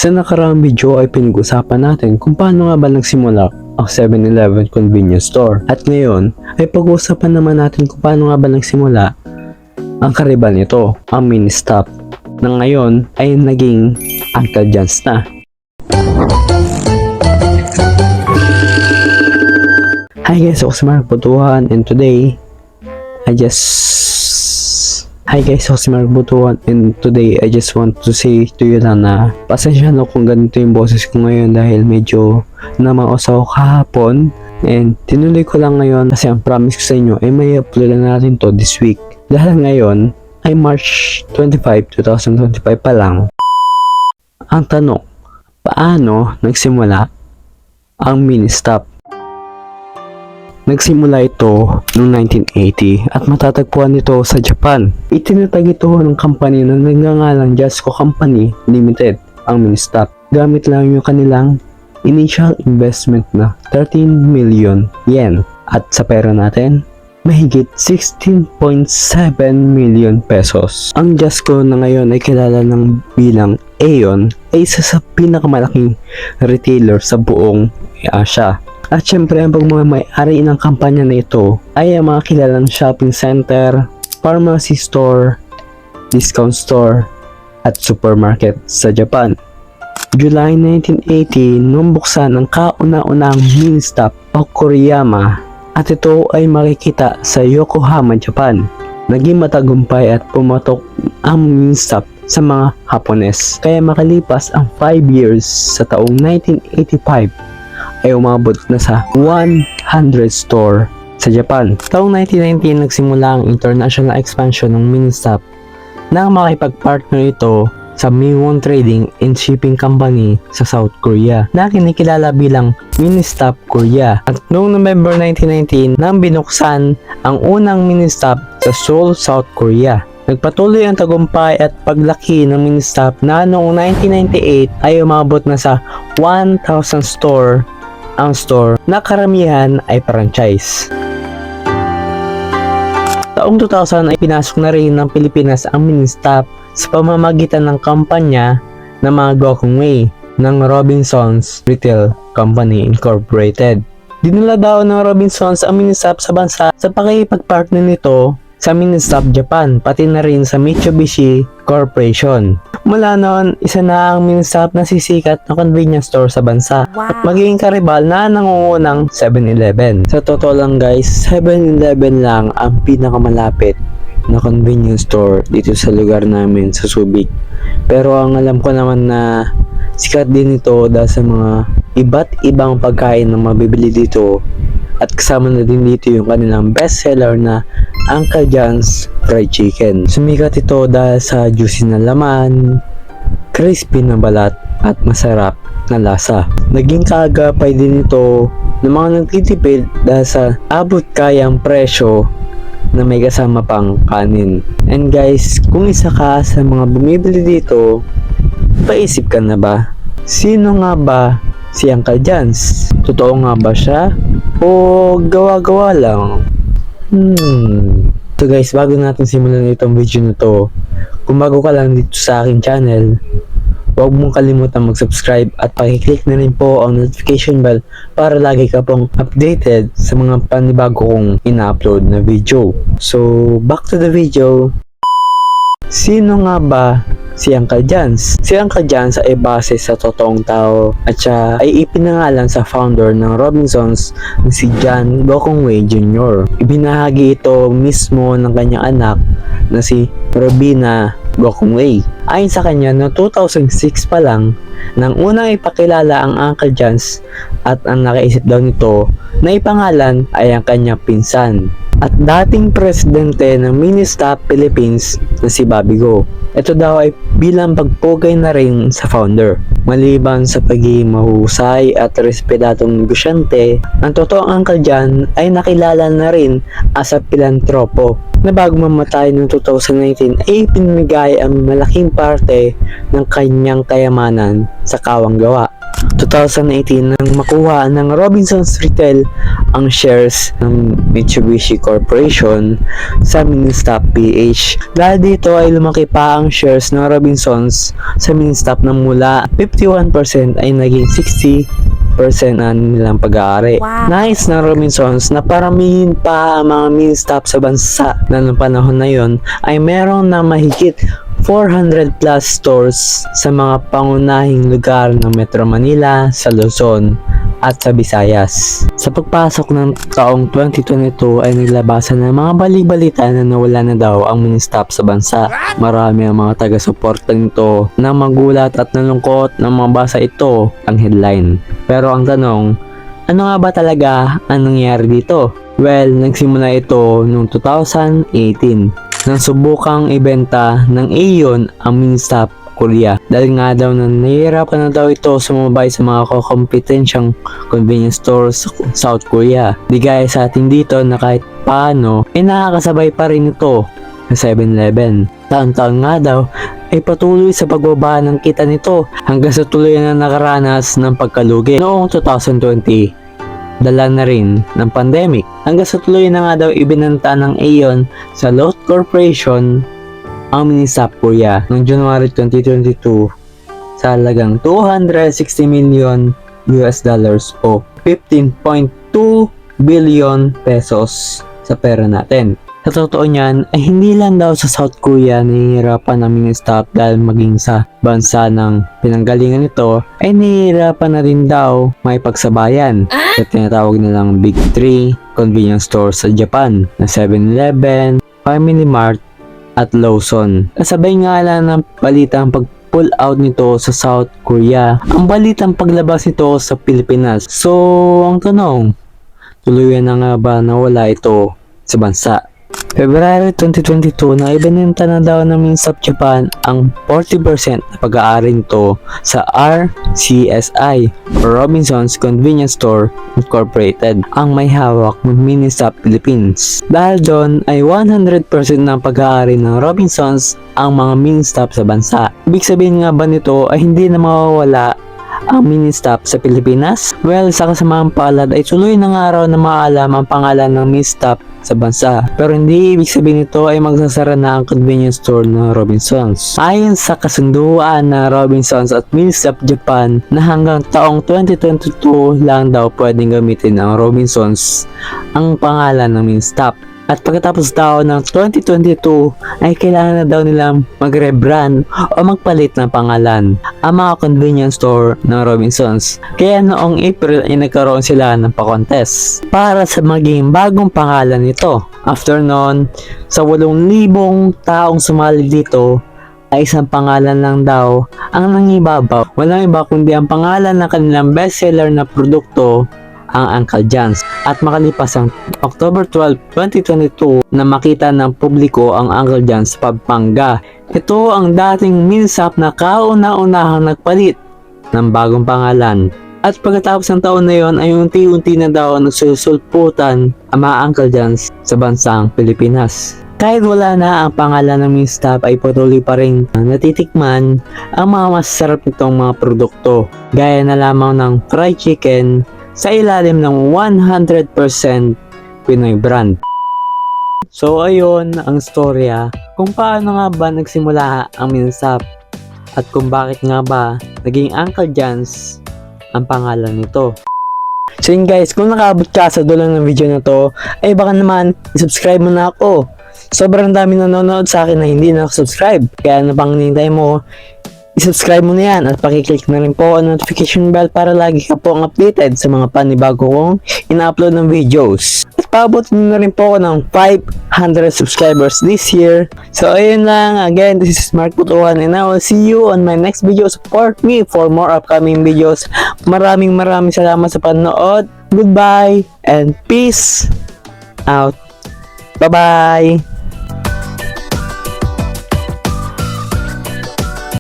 Sa nakaraang video ay pinag-usapan natin kung paano nga ba nagsimula ang 7-Eleven convenience store. At ngayon ay pag-uusapan naman natin kung paano nga ba nagsimula ang kariban nito, ang mini stop, na ngayon ay naging Uncle John's na. Hi guys, ako si Mark Butuhan and today Hi guys, ako si Mark Butuhan and today I just want to say to you na pasensya na kung ganito yung boses ko ngayon dahil medyo namausaw kahapon and tinuloy ko lang ngayon kasi ang promise ko sa inyo ay may upload na natin to this week. Dahil ngayon ay March 25, 2025 pa lang. Ang tanong, paano nagsimula ang mini stop? Nagsimula ito noong 1980 at matatagpuan ito sa Japan. Itinatag ito ng company na nagngangalang Jasco Company Limited, ang mini stop. Gamit lang yung kanilang initial investment na 13 million yen. At sa pera natin, mahigit 16.7 million pesos. Ang Jasco na ngayon ay kilala ng bilang Aeon ay isa sa pinakamalaking retailer sa buong Asia. At syempre ang pagmamay-ari ng kampanya na ito ay ang mga kilalang shopping center, pharmacy store, discount store, at supermarket sa Japan. July 1980 nung buksan ang kauna-unang mini stop o Koriyama at ito ay makikita sa Yokohama, Japan. Naging matagumpay at pumatok ang mini stop sa mga Hapones. Kaya makalipas ang 5 years sa taong 1985 ay umabot na sa 100 store sa Japan. Taong 1919 nagsimula ang international expansion ng mini stop nang makipag-partner ito sa Miwon Trading and Shipping Company sa South Korea na kinikilala bilang Mini Stop Korea. At noong November 1919 nang binuksan ang unang mini stop sa Seoul, South Korea. Nagpatuloy ang tagumpay at paglaki ng mini stop na noong 1998 ay umabot na sa 1,000 store ang store na karamihan ay franchise. Taong 2000 ay pinasok na rin ng Pilipinas ang mini stop sa pamamagitan ng kampanya ng mga Gokongwei ng Robinsons Retail Company Incorporated. Dinala daw ng Robinsons ang mini stop sa bansa sa pakikipagpartner nito sa Mini Stop Japan, pati na rin sa Mitsubishi Corporation. Mula noon, isa na ang mini stop na sisikat na convenience store sa bansa. Wow. At magiging karibal na nangungunang 7-Eleven. Sa totoo lang guys, 7-Eleven lang ang pinakamalapit na convenience store dito sa lugar namin sa Subic. Pero ang alam ko naman na sikat din ito dahil sa mga iba't ibang pagkain na mabibili dito. At kasama na din dito yung kanilang bestseller na Uncle John's Fried Chicken. Sumikat ito dahil sa juicy na laman, crispy na balat, at masarap na lasa. Naging kaagapay din ito ng mga nagtitipid dahil sa abot kayang presyo na may kasama pang kanin. And guys, kung isa ka sa mga bumibili dito, paisip ka na ba? Sino nga ba si Uncle John's? Totoo nga ba siya? O gawa-gawa lang? So guys, bago natin simulan itong video na to, kung bago ka lang dito sa aking channel, huwag mong kalimutan mag-subscribe at pakiclick na rin po ang notification bell para lagi ka pong updated sa mga panibago kong ina-upload na video. So, back to the video. Sino nga ba si Uncle John's? Si Uncle John's ay base sa totoong tao at siya ay ipinangalan sa founder ng Robinsons na si John Gokongwei Jr. Ibinahagi ito mismo ng kanyang anak na si Robina Gokongwei. Ayon sa kanya, no 2006 pa lang nang unang ipakilala ang Uncle John's at ang nakaisip daw nito na ipangalan ay ang kanyang pinsan at dating presidente ng Mini Stop Philippines na si Bobby Go. Ito daw ay bilang pagpugay na rin sa founder. Maliban sa pagiging mahusay at respetadong negosyante, ang totoong Uncle John ay nakilala na rin as a pilantropo na bago mamatay noong 2019 ay pinamigay ang malaking parte ng kanyang kayamanan sa kawang gawa. 2018 nang makuha ng Robinsons Retail ang shares ng Mitsubishi Corporation sa Ministop PH. Dahil dito ay lumaki pa ang shares ng Robinsons sa Ministop na mula 51% ay naging 60% na nilang pag-aari. Wow. Nais ng Robinsons na paramihin pa ang mga Ministop sa bansa na noong panahon na yon ay meron na mahigit 400 plus stores sa mga pangunahing lugar ng Metro Manila, sa Luzon at sa Visayas. Sa pagpasok ng taong 2022 ay naglabasan ng mga balik-balita na nawala na daw ang Ministop sa bansa. Marami ang mga taga-suporta nito na magulat at nalungkot na mabasa ito ang headline. Pero ang tanong, ano nga ba talaga ang nangyari dito? Well, nagsimula ito noong 2018 nang subukang ibenta ng Aeon ang Ministop Korea. Dahil nga daw na nahihirapan na daw ito sumabay sa mga kakompetensyang convenience stores sa South Korea. Di gaya sa atin dito na kahit paano ay nakakasabay pa rin ito sa 7-Eleven. Taon-taon nga daw ay patuloy sa pagbaba ng kita nito hanggang sa tuloy na nakaranas ng pagkalugi noong 2020. Dala na rin ng pandemic hanggang sa tuloy na nga daw ibinanta ng Aeon sa Lotte Corporation ang Ministop Korea noong January 2022 sa halagang 260 million US dollars o 15.2 billion pesos sa pera natin. Sa totoo niyan ay hindi lang daw sa South Korea nahihirapan ang Ministop dahil maging sa bansa ng pinanggalingan nito ay nahihirapan na rin daw may pagsabayan sa tinatawag nilang Big 3 convenience stores sa Japan na 7-Eleven, Family Mart at Lawson. Kasabay nga lang ng balitang pag-pull out nito sa South Korea ang balitang paglabas nito sa Pilipinas. So ang tanong, tuluyan na nga ba nawala ito sa bansa? February 2022 na ibinenta na daw ng Ministop Japan ang 40% na pag-aari nito sa RCSI or Robinsons Convenience Store Incorporated ang may hawak ng Ministop Philippines. Dahil doon ay 100% ng pag-aari ng Robinsons ang mga Ministop sa bansa. Ibig sabihin nga ba nito ay hindi na mawawala ang Ministop sa Pilipinas? Well, sa kasamaang palad ay tuloy na nga raw na maalam ang pangalan ng Ministop sa bansa. Pero hindi ibig sabihin nito ay magsasara na ang convenience store ng Robinsons. Ayon sa kasunduan na Robinsons at Ministop Japan na hanggang taong 2022 lang daw pwedeng gamitin ang Robinsons ang pangalan ng Ministop. At pagkatapos daw ng 2022 ay kailangan na daw nilang mag-rebrand o magpalit ng pangalan ang mga convenience store ng Robinsons. Kaya noong April ay nagkaroon sila ng pa-contest para sa maging bagong pangalan nito. After noon, sa 8,000 taong sumali dito ay isang pangalan lang daw ang nangibabaw. Walang iba kundi ang pangalan ng kanilang bestseller na produkto, ang Uncle John's. At makalipas ang October 12, 2022 na makita ng publiko ang Uncle John's sa Pampanga. Ito ang dating Ministop na kauna-unahang nagpalit ng bagong pangalan. At pagkatapos ng taon na yon ay unti-unti na daw nagsusulputan ang mga Uncle John's sa bansang Pilipinas. Kahit wala na ang pangalan ng Ministop ay patuloy pa rin natitikman ang mga masarap nitong mga produkto. Gaya na lamang ng fried chicken sa ilalim ng 100% Pinoy brand. So ayun ang storya kung paano nga ba nagsimula ang Ministop at kung bakit nga ba naging Uncle John's ang pangalan nito. So yun guys, kung nakaabot ka sa dulo ng video na to ay baka naman subscribe mo na ako. Sobrang dami nanonood sa akin na hindi na subscribe, kaya ano pang hinihintay mo? I-subscribe mo na yan at pakiclick na rin po ang notification bell para lagi ka po updated sa mga panibago kong ina-upload ng videos. At paabotin na rin po ako ng 500 subscribers this year. So ayun lang, again, this is Mark Putuhan and I will see you on my next video. Support me for more upcoming videos. Maraming salamat sa panonood. Goodbye and peace out. Bye-bye!